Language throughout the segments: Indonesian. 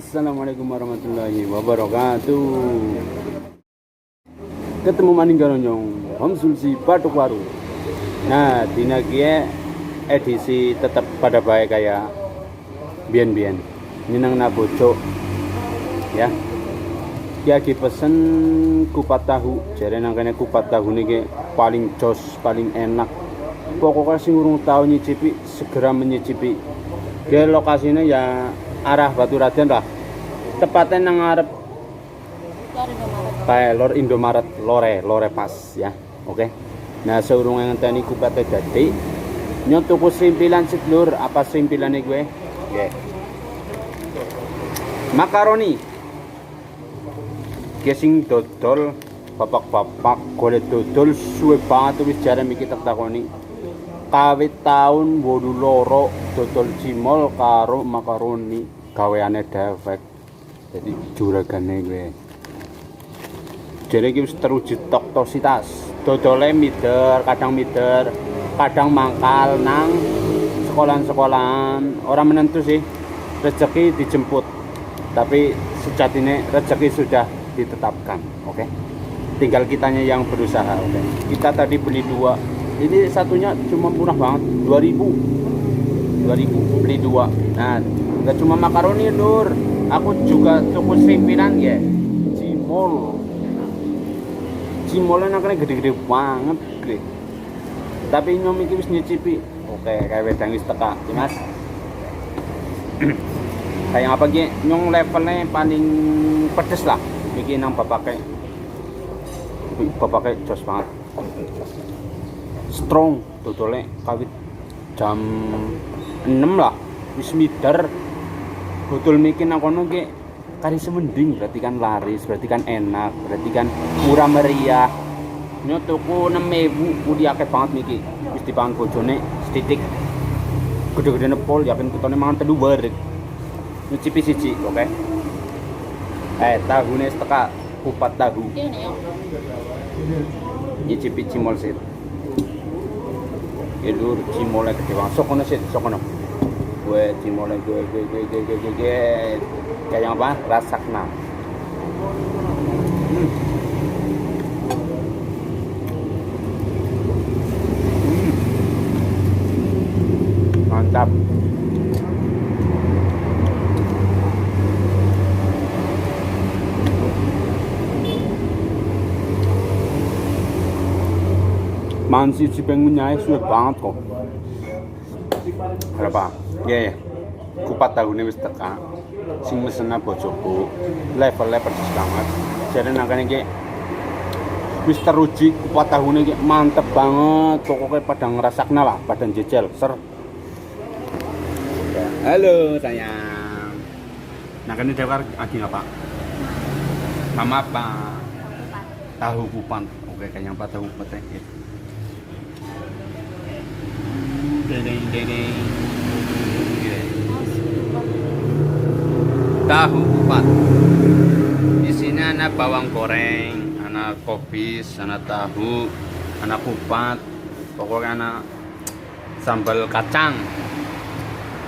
Assalamualaikum warahmatullahi wabarakatuh. Ketemu maning karo nyong Om Sulsi Batuk Waru. Nah, dina kia edisi tetap pada baik kayak bian-bian. Ninang naboco ya. Kia pesen kupat tahu. Jare nang kene kupat tahu niki paling jos, paling enak. Pokoknya sing urung tau nyicipi segera menyicipi. Dia lokasinya ya arah Baturaden lah. Tepatnya nang ngarep kayak Lor Indomaret Lore pas ya. Oke. Nah, seurung ngenteni kupate dadi nyok tuku simpilan sik lur, apa simpilane gue? Nggih. Makaroni. Gesing dodol bapak-bapak golek dodol suwe banget wis jarang iki tak takoni. Kawit taun 82 dodol cimol karo makaroni gaweane dewek. Jadi juragane gue. Jadi iki wis teruji toksitas. Dodole mider, kadang mangkal nang sekolahan-sekolahan. Orang menentu sih. Rezeki dijemput. Tapi sejatine rezeki sudah ditetapkan. Oke. Tinggal kitanya yang berusaha, oke. Kita tadi beli 2. Ini satunya cuma murah banget, 2000 beli 2. Nah, nggak cuma makaroni lur, aku juga tuku simpinan ya, cimolnya nangkanya gede-gede banget gede. Tapi nyom iki wis nyicipi, oke kayak wedang wis teka ya mas. Kayak apa ki nyong levelnya paling pedes lah, iki nang bapake jos banget. Strong dodole kawit jam 6 lah wis mider dodol mikir nang kono ki kari semending, berarti kan laris, berarti kan enak, berarti kan murah meriah. Nyo tuku 6.000 udi akeh banget niki wis dipangan bojone setitik gede-gede nepol yakin kutone mangan telu barek nyicipi siji oke. Tahune seteka kupat tahu nyicipi cimol sih. Ya lur cimolnya gede banget. Sokono sih, sokono. Gue cimolnya gue kayak apa? Rasakna. Mantap. Mansi cipeng nyai suwe banget kok. Berapa? Ya, kupat tahunya wis teka. Sing mesena bojoku. Levelnya persis banget. Jadi nangkane ki wis teruji kupat tahunya ki mantep banget. Pokoknya pada ngerasakna lah, pada jejel. Ser. Halo sayang. Nangkane dewar lagi apa? Mama apa? Tahu kupat. Oke, kayak yang tahu kupat ya. Tahu kupat. Di sini ada bawang goreng, ada kobis, ada tahu, ada kupat, pokoknya ada sambal kacang.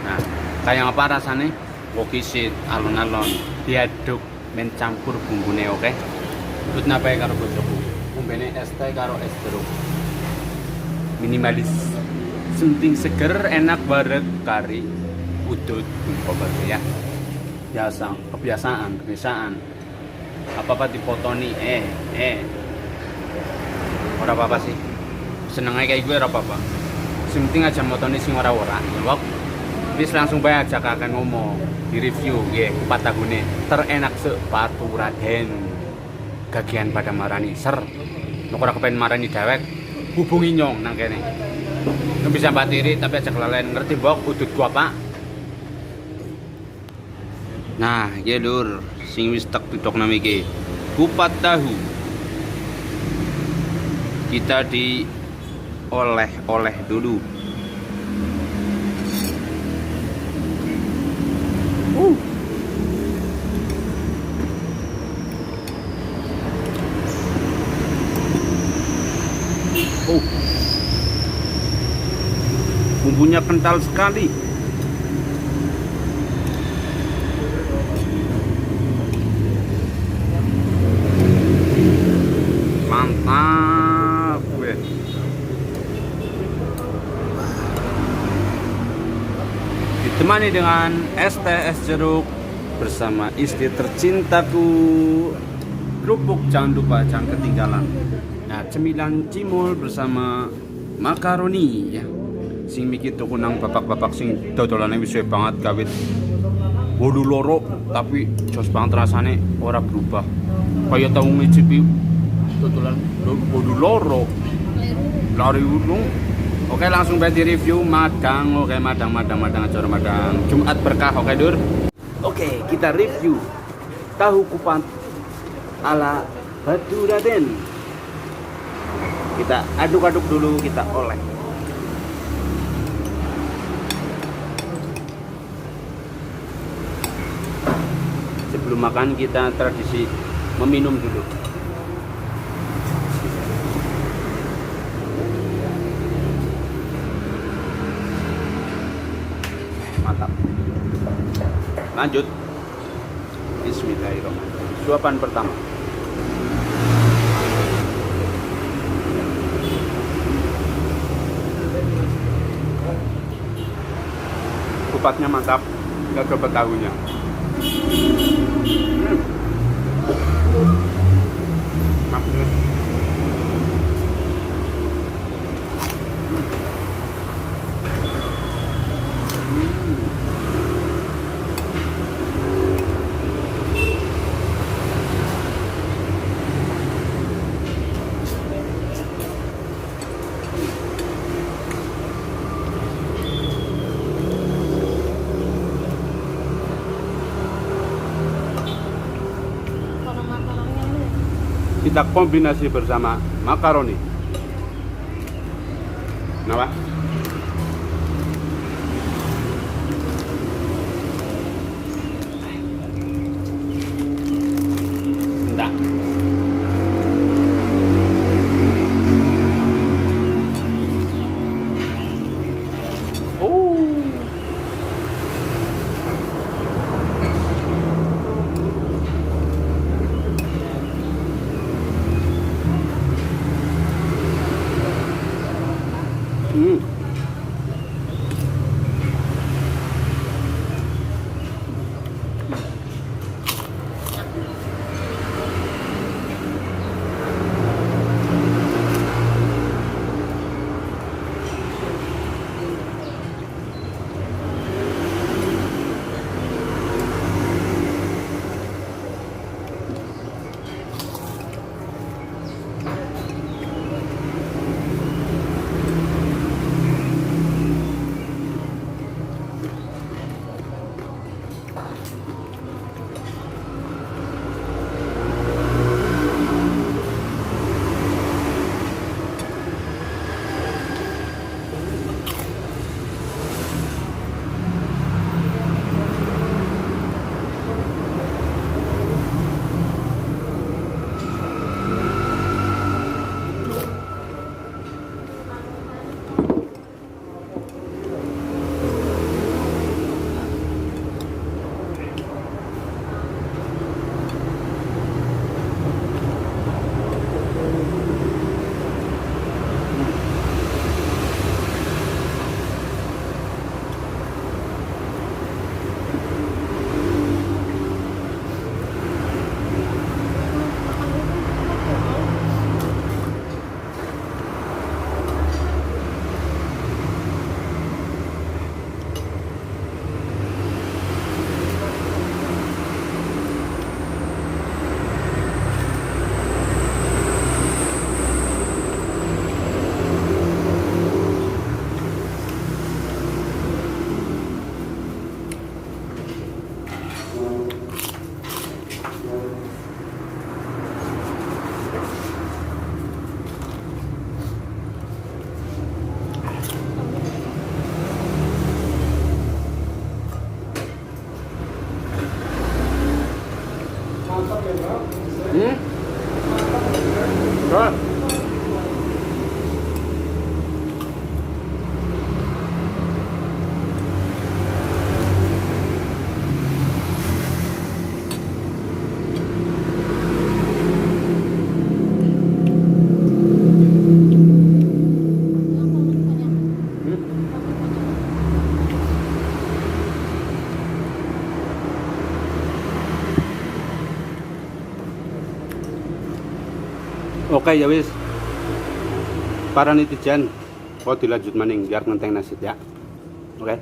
Nah, kayak apa rasanya? Kokisit, alon-alon, diaduk, mencampur bumbune, oke? Ikut napai karo bojoku. Bumbene es teh karo es jeruk. Minimalis. Sunting seger, enak banget kari udut ya. Kebiasaan. Apa-apa dipotoni, ora apa-apa sih. Seneng aja kayak gue ora apa-apa. Sing penting aja motoni sing ora-ora. Ya wis langsung bae aja akan ngomong di review nggih kupat tahune terenak se Baturaden. Gagian pada marani ser. Nek ora kepen marani dewek, hubungi nyong nang kene. Nggak bisa batiri tapi aja kelalen ngerti bok udut gua pak. Nah ya lur sing wis tek tutok namiki kupat tahu kita di oleh dulu. Bumbunya kental sekali. Ditemani dengan es teh es jeruk bersama istri tercintaku. Kerupuk jangan lupa, jangan ketinggalan. Nah, cemilan cimol bersama makaroni ya. Sing mikir tuku nang bapak-bapak sing dodolane wis suwe banget kawit 8 loro, tapi jos banget rasane ora berubah. Kaya tau ngicipi dodolan 8 loro. Lari ulung. Oke, langsung di review Madang. Oke, Madang acara Madang Jumat berkah. Oke, Dur. Oke, kita review tahu kupat ala Batu Raden. Kita aduk-aduk dulu, kita oleh. Sebelum makan kita tradisi meminum dulu. Mantap. Lanjut. Bismillahirrahmanirrahim. Suapan pertama. Kupatnya mantap, nggak dapat tahunya. Maksudnya kita kombinasi bersama makaroni. Kenapa? Enggak. Oke ya wis. Para netizen, kok dilanjut maning biar ngenteng nasib ya. Oke.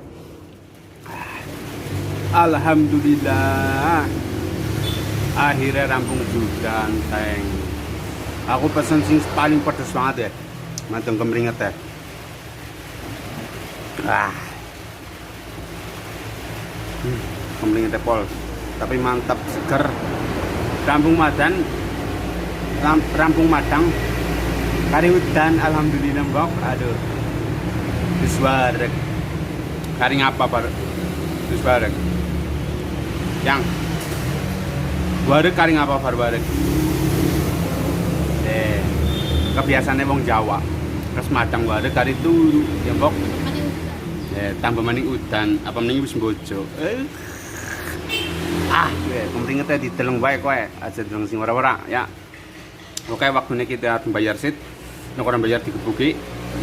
Alhamdulillah. Akhirnya rampung juga teng. Aku pesen sing paling pedes banget ya. Manteng kemringet ya. Kemringet pol. Tapi mantap seger. Rampung Madang. Kari udan alhamdulillah mbok. Aduh. Wis wareg. Kari ngapa bar? Wis wareg. Yang wareg kari ngapa bar wareg? Kebiasaannya wong Jawa. Terus Madang wareg kari turu, ya mbok. Tambah maning udan, apa mending wis bojo. Kemringetnya diteleng bae kowe, aja deleng sing ora-ora ya. Oke, waktunya kita bayar sit. Nek ora bayar dikebuki,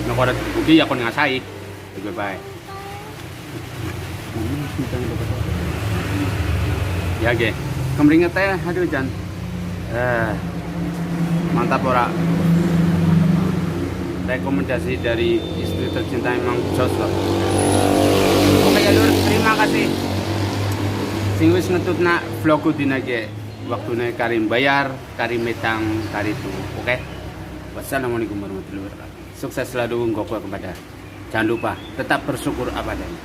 nek ora dikebuki ya kon ngasai. Oke, bye. Ya ge. Kemringetnya aduh jan. Mantap ora? Rekomendasi dari istri tercinta emang jos loh. Oke ya lur, terima kasih. Sing wis ngetutna vlogku dina ge. Waktune karim bayar, karim metang, karitu. Oke. Wassalamualaikum warahmatullahi wabarakatuh. Sukses selalu ngoko kepada. Jangan lupa tetap bersyukur apa adanya.